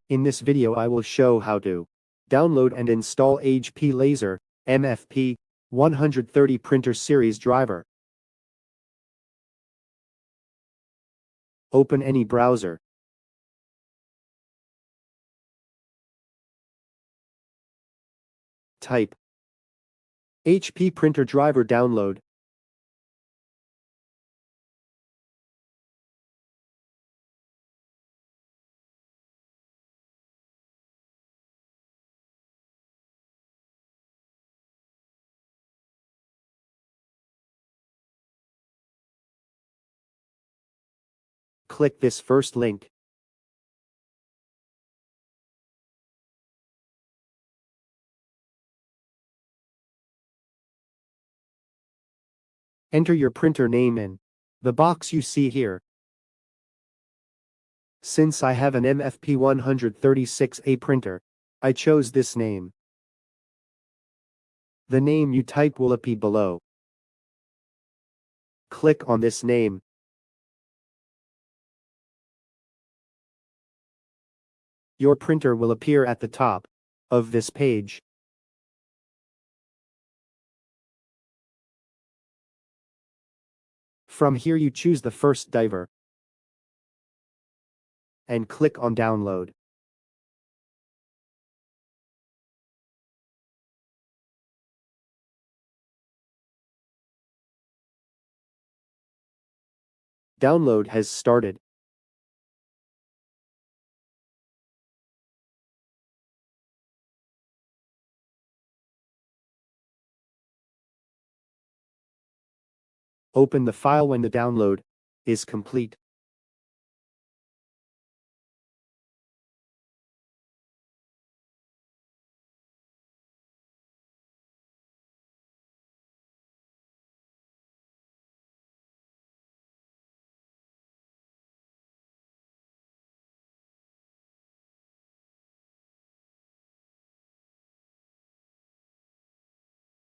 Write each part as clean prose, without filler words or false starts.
In this video I will show how to download and install HP Laser MFP 130 printer series driver. Open any browser. Type HP printer driver download. Click this first link. Enter your printer name in the box you see here. Since I have an MFP 136a printer, I chose this name. The name you type will appear below. Click on this name. Your printer will appear at the top of this page. From here you choose the first driver and click on download. Download has started. Open the file when the download is complete.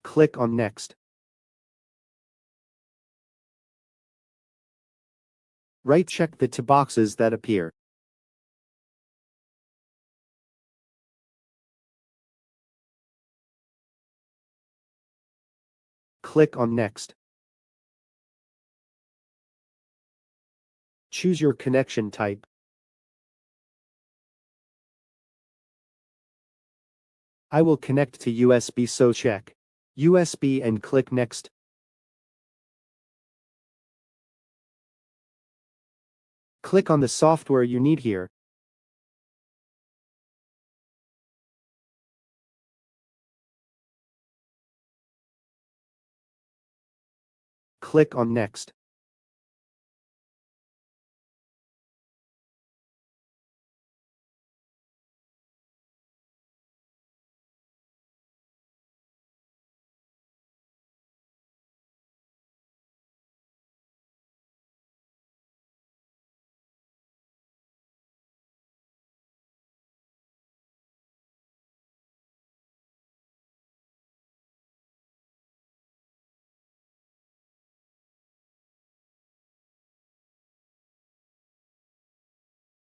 Click on Next. Right-check the two boxes that appear. Click on Next. Choose your connection type. I will connect to USB, so check USB and click Next. Click on the software you need here. Click on Next.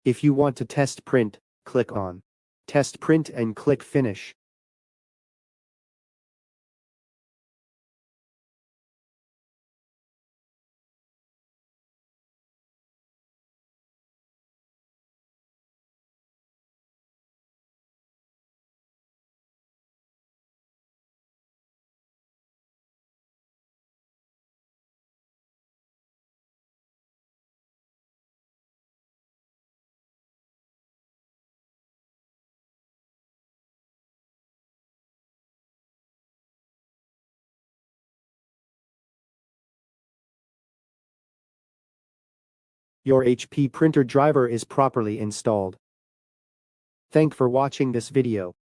If you want to test print, click on Test Print and click Finish. Your HP printer driver is properly installed. Thanks for watching this video.